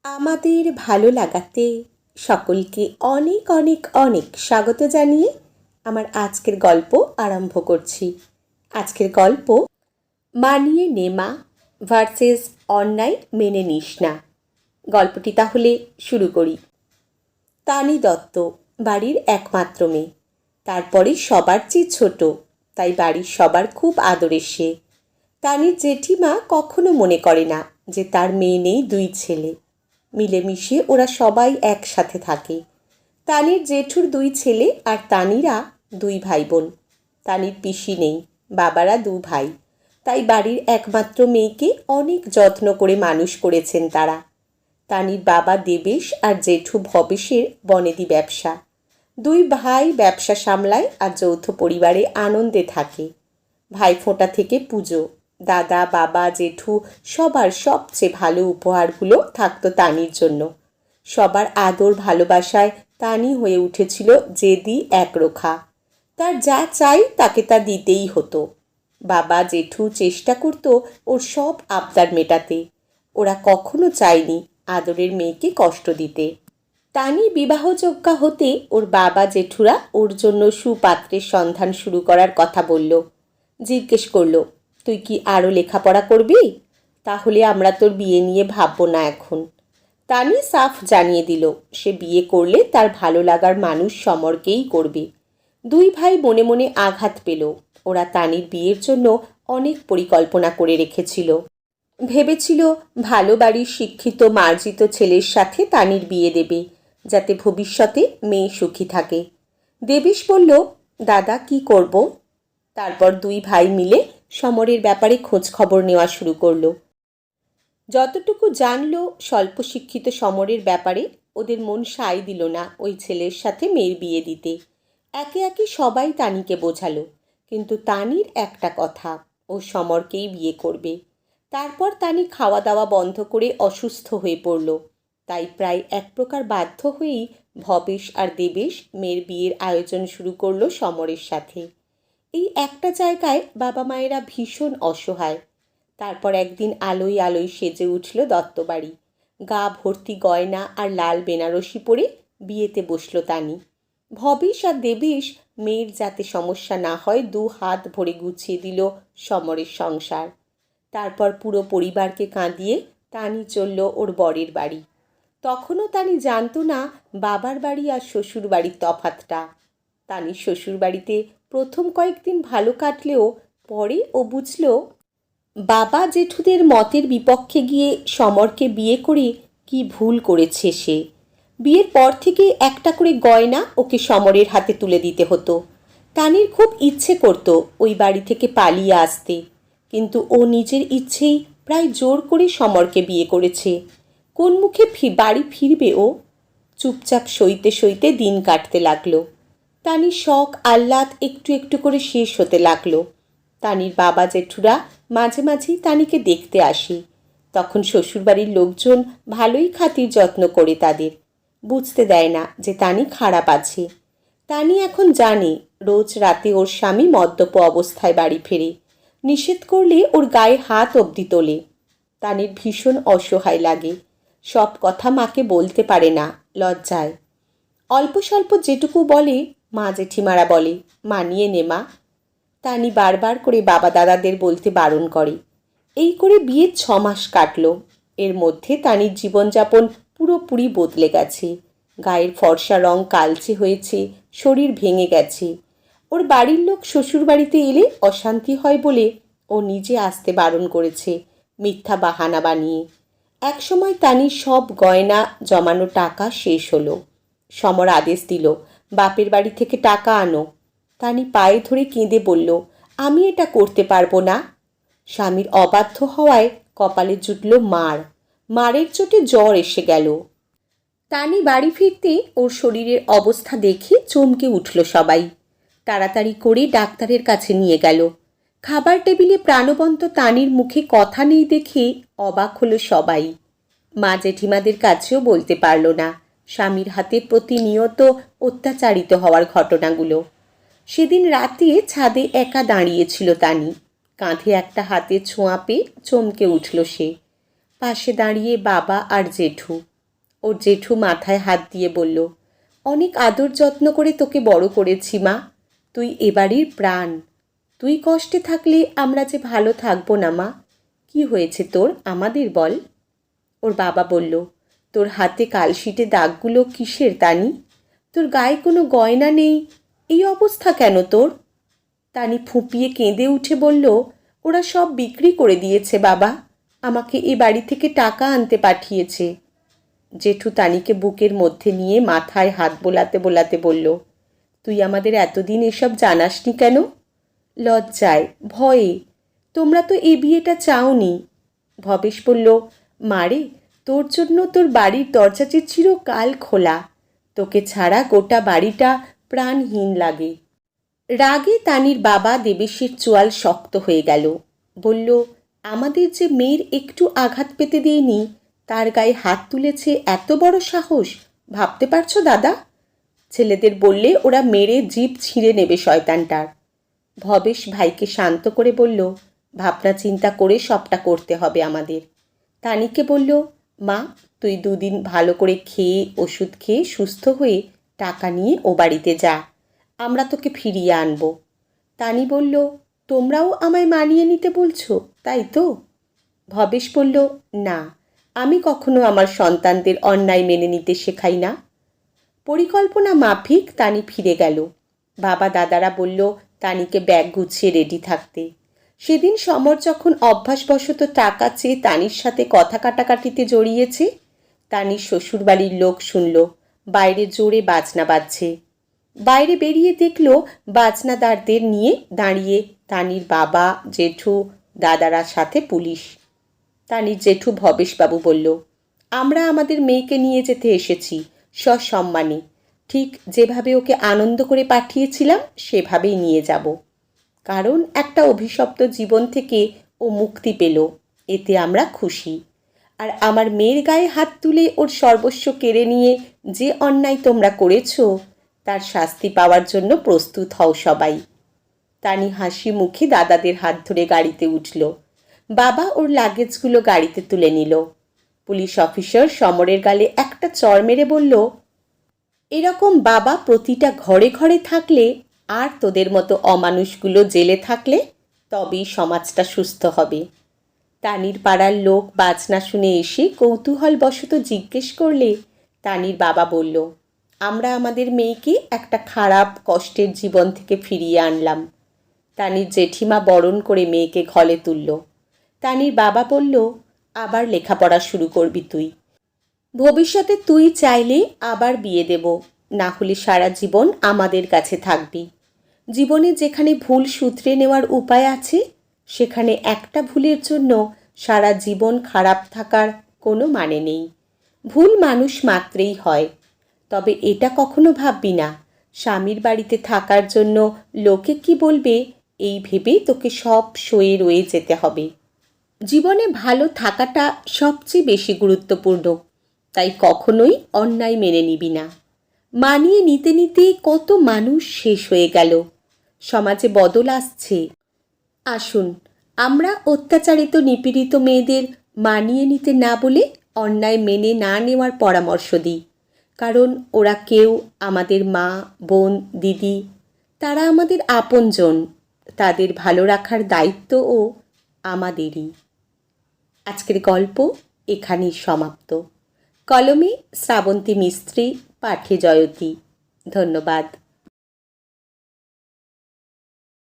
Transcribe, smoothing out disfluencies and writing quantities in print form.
আমাদের ভালো লাগাতে সকলকে অনেক অনেক অনেক স্বাগত জানিয়ে আমার আজকের গল্প আরম্ভ করছি। আজকের গল্প মানিয়ে নেমা ভার্সেস অন্যায় মেনে নিস না। গল্পটি তাহলে শুরু করি। তানি দত্ত বাড়ির একমাত্র মেয়ে, তারপরে সবার চেয়ে ছোট, তাই বাড়ির সবার খুব আদরের সে। তানির জেঠিমা কখনো মনে করে না যে তার মেয়ে নেই দুই ছেলে। মিলেমিশে ওরা সবাই একসাথে থাকে। তানির জেঠুর দুই ছেলে আর তানিরা দুই ভাই বোন। তানির পিসি নেই, বাবারা দু ভাই, তাই বাড়ির একমাত্র মেয়েকে অনেক যত্ন করে মানুষ করেছেন তারা। তানির বাবা দেবেশ আর জেঠু ভবেশের বনেদি ব্যবসা। দুই ভাই ব্যবসা সামলায় আর যৌথ পরিবারে আনন্দে থাকে। ভাইফোঁটা থেকে পুজো, দাদা বাবা জেঠু সবার সবচেয়ে ভালো উপহারগুলো থাকতো তানির জন্য। সবার আদর ভালোবাসায় তানি হয়ে উঠেছিল জেদি একরোখা। তার যা চাই তাকে তা দিতেই হতো। বাবা জেঠু চেষ্টা করতো ওর সব আবদার মেটাতে। ওরা কখনো চায়নি আদরের মেয়েকে কষ্ট দিতে। তানি বিবাহযোগ্যা হতে ওর বাবা জেঠুরা ওর জন্য সুপাত্রের সন্ধান শুরু করার কথা বলল। জিজ্ঞেস করলো, তুই কি আরও লেখাপড়া করবি? তাহলে আমরা তোর বিয়ে নিয়ে ভাববো না এখন। তানি সাফ জানিয়ে দিল সে বিয়ে করলে তার ভালো লাগার মানুষ সমরকেই করবে। দুই ভাই মনে মনে আঘাত পেল। ওরা তানির বিয়ের জন্য অনেক পরিকল্পনা করে রেখেছিল। ভেবেছিল ভালো বাড়ির শিক্ষিত মার্জিত ছেলের সাথে তানির বিয়ে দেবে, যাতে ভবিষ্যতে মেয়ে সুখী থাকে। দেবেশ বলল, দাদা কি করব? তারপর দুই ভাই মিলে সমরের ব্যাপারে খোঁজ খবর নেওয়া শুরু করলো। যতটুকু জানলো স্বল্প শিক্ষিত সমরের ব্যাপারে, ওদের মন সায় দিল না ওই ছেলের সাথে মেয়ের বিয়ে দিতে। একে একে সবাই তানিকে বোঝালো, কিন্তু তানির একটা কথা, ও সমরকেই বিয়ে করবে। তারপর তানি খাওয়া দাওয়া বন্ধ করে অসুস্থ হয়ে পড়ল। তাই প্রায় এক প্রকার বাধ্য হয়েই ভবেশ আর দেবেশ মেয়ের বিয়ের আয়োজন শুরু করলো সমরের সাথে। এই একটা জায়গায় বাবা মায়েরা ভীষণ অসহায়। তারপর একদিন আলোয় আলোয় সেজে উঠল দত্তবাড়ি। গা ভর্তি গয়না আর লাল বেনারসি পরে বিয়েতে বসল তানি। ভবেশ আর দেবেশ মেয়ের যাতে সমস্যা না হয় দু হাত ভরে গুছিয়ে দিল সমরের সংসার। তারপর পুরো পরিবারকে কাঁদিয়ে তানি চলল ওর বরের বাড়ি। তখনও তানি জানতো না বাবার বাড়ি আর শ্বশুর বাড়ির তফাতটা। তানির শ্বশুর বাড়িতে প্রথম কয়েকদিন ভালো কাটলেও পরে ও বুঝল বাবা জেঠুদের মতের বিপক্ষে গিয়ে সমরকে বিয়ে করে কি ভুল করেছে সে। বিয়ের পর থেকে একটা করে গয়না ওকে সমরের হাতে তুলে দিতে হতো। তানির খুব ইচ্ছে করতো ওই বাড়ি থেকে পালিয়ে আসতে, কিন্তু ও নিজের ইচ্ছেই প্রায় জোর করে সমরকে বিয়ে করেছে। কোন মুখে বাড়ি ফিরবে ও? চুপচাপ সইতে সইতে দিন কাটতে লাগলো। তানির শখ আহ্লাদ একটু একটু করে শেষ হতে লাগলো। তানির বাবা জেঠুরা মাঝে মাঝেই তানিকে দেখতে আসে। তখন শ্বশুরবাড়ির লোকজন ভালোই খাতির যত্ন করে তাদের, বুঝতে দেয় না যে তানি খারাপ আছে। তানি এখন জানে রোজ রাতে ওর স্বামী মদ্যপ অবস্থায় বাড়ি ফেরে। নিষেধ করলে ওর গায়ে হাত অবধি তোলে। তানির ভীষণ অসহায় লাগে। সব কথা মাকে বলতে পারে না, লজ্জায়। অল্প স্বল্প যেটুকু বলে মা জেঠিমারা বলে, মানিয়ে নে মা। তানি বারবার করে বাবা দাদাদের বলতে বারণ করে। এই করে বিয়ের 6 মাস কাটল। এর মধ্যে তানির জীবনযাপন পুরোপুরি বদলে গেছে। গায়ের ফর্সা রং কালচে হয়েছে, শরীর ভেঙে গেছে। ওর বাড়ির লোক শ্বশুর বাড়িতে এলে অশান্তি হয় বলে ও নিজে আসতে বারণ করেছে, মিথ্যা বাহানা বানিয়ে। একসময় তানির সব গয়না জমানো টাকা শেষ হলো। সমর আদেশ দিল, বাপের বাড়ি থেকে টাকা আনো। তানি পায়ে ধরে কেঁদে বলল, আমি এটা করতে পারবো না। স্বামীর অবাধ্য হওয়ায় কপালে জুটল মার। মারের চোটে জ্বর এসে গেল। তানি বাড়ি ফিরতে ওর শরীরের অবস্থা দেখে চমকে উঠল সবাই। তাড়াতাড়ি করে ডাক্তারের কাছে নিয়ে গেল। খাবার টেবিলে প্রাণবন্ত তানির মুখে কথা নেই দেখে অবাক হলো সবাই। মা জেঠিমাদের কাছেও বলতে পারল না স্বামীর হাতে প্রতিনিয়ত অত্যাচারিত হওয়ার ঘটনাগুলো। সেদিন রাতে ছাদে একা দাঁড়িয়েছিল তানি। কাঁধে একটা হাতে ছোঁয়া পেয়ে চমকে উঠল সে। পাশে দাঁড়িয়ে বাবা আর জেঠু। ওর জেঠু মাথায় হাত দিয়ে বলল, অনেক আদর যত্ন করে তোকে বড় করেছি মা, তুই এ বাড়ির প্রাণ। তুই কষ্টে থাকলে আমরা যে ভালো থাকবো না মা। কি হয়েছে তোর, আমাদের বল। ওর বাবা বলল, তোর হাতে কালশিটে দাগগুলো কিসের তানি? তোর গায়ে কোনো গয়না নেই, এই অবস্থা কেন তোর? তানি ফুঁপিয়ে কেঁদে উঠে বলল, ওরা সব বিক্রি করে দিয়েছে বাবা, আমাকে এ বাড়ি থেকে টাকা আনতে পাঠিয়েছে। জেঠু তানিকে বুকের মধ্যে নিয়ে মাথায় হাত বোলাতে বোলাতে বলল, তুই আমাদের এতদিন এসব জানাসনি কেন? লজ্জায়, ভয়ে। তোমরা তো এ বিয়েটা চাওনি। ভবেশ বলল, মারে, তোর জন্য তোর বাড়ির দরজাটি চিরকাল খোলা, তোকে ছাড়া গোটা বাড়িটা প্রাণহীন লাগে। রাগে তানির বাবা দেবেশের চোয়াল শক্ত হয়ে গেল। বলল, আমাদের যে মেয়ের একটু আঘাত পেতে দিইনি, তার গায়ে হাত তুলেছে এত বড় সাহস, ভাবতে পারছো দাদা? ছেলেদের বললে ওরা মেরে জিভ ছিঁড়ে নেবে শয়তানটার। ভবেশ ভাইকে শান্ত করে বলল, ভাবনা চিন্তা করে সবটা করতে হবে আমাদের। তানিকে বলল, মা, তুই দুদিন ভালো করে খেয়ে ওষুধ খেয়ে সুস্থ হয়ে টাকা নিয়ে ও বাড়িতে যা, আমরা তোকে ফিরিয়ে আনব। তানি বলল, তোমরাও আমায় মানিয়ে নিতে বলছো, তাই তো? ভবেশ বলল, না, আমি কখনো আমার সন্তানদের অন্যায় মেনে নিতে শেখাই না। পরিকল্পনা মাফিক তানি ফিরে গেল। বাবা দাদারা বলল তানিকে ব্যাগ গুছিয়ে রেডি থাকতে। সেদিন সমর যখন অভ্যাসবশত টাকা চেয়ে তানির সাথে কথা কাটাকাটিতে জড়িয়েছে, তানির শ্বশুরবাড়ির লোক শুনল বাইরে জোরে বাজনা বাজছে। বাইরে বেরিয়ে দেখল বাজনাদারদের নিয়ে দাঁড়িয়ে তানির বাবা, জেঠু, দাদারার সাথে পুলিশ। তানির জেঠু ভবেশবাবু বলল, আমরা আমাদের মেয়েকে নিয়ে যেতে এসেছি সসম্মানে, ঠিক যেভাবে ওকে আনন্দ করে পাঠিয়েছিলাম সেভাবেই নিয়ে যাব। কারণ একটা অভিশপ্ত জীবন থেকে ও মুক্তি পেল, এতে আমরা খুশি। আর আমার মেয়ের গায়ে হাত তুলে ওর সর্বস্ব কেড়ে নিয়ে যে অন্যায় তোমরা করেছো, তার শাস্তি পাওয়ার জন্য প্রস্তুত হও সবাই। তানি হাসি মুখে দাদাদের হাত ধরে গাড়িতে উঠল। বাবা ওর লাগেজগুলো গাড়িতে তুলে নিল। পুলিশ অফিসার সমরের গালে একটা চড় মেরে বলল, এরকম বাবা প্রতিটা ঘরে ঘরে থাকলে আর তোদের মতো অমানুষগুলো জেলে থাকলে তবেই সমাজটা সুস্থ হবে। তানির পাড়ার লোক বাজনা শুনে এসে কৌতূহলবশত জিজ্ঞেস করলে তানির বাবা বলল, আমরা আমাদের মেয়েকে একটা খারাপ কষ্টের জীবন থেকে ফিরিয়ে আনলাম। তানির জেঠিমা বরণ করে মেয়েকে ঘলে তুলল। তানির বাবা বলল, আবার লেখাপড়া শুরু করবি তুই, ভবিষ্যতে তুই চাইলে আবার বিয়ে দেব, না হলে সারা জীবন আমাদের কাছে থাকবি। জীবনে যেখানে ভুল শুধরে নেওয়ার উপায় আছে, সেখানে একটা ভুলের জন্য সারা জীবন খারাপ থাকার কোনো মানে নেই। ভুল মানুষ মাত্রেই হয়, তবে এটা কখনো ভাববি না স্বামীর বাড়িতে থাকার জন্য লোকে কি বলবে এই ভেবে তোকে সব সয়ে রয়ে যেতে হবে। জীবনে ভালো থাকাটা সবচেয়ে বেশি গুরুত্বপূর্ণ, তাই কখনোই অন্যায় মেনে নিবি না। মানিয়ে নিতে নিতে কত মানুষ শেষ হয়ে গেল, সমাজে বদল আসছে। আসুন আমরা অত্যাচারিত নিপীড়িত মেয়েদের মানিয়ে নিতে না বলে অন্যায় মেনে না নেওয়ার পরামর্শ দিই, কারণ ওরা কেউ আমাদের মা, বোন, দিদি, তারা আমাদের আপনজন, তাদের ভালো রাখার দায়িত্বও আমাদেরই। আজকের গল্প এখানেই সমাপ্ত। কলমে শ্রাবন্তী মিস্ত্রি, পাঠে জয়তী। ধন্যবাদ।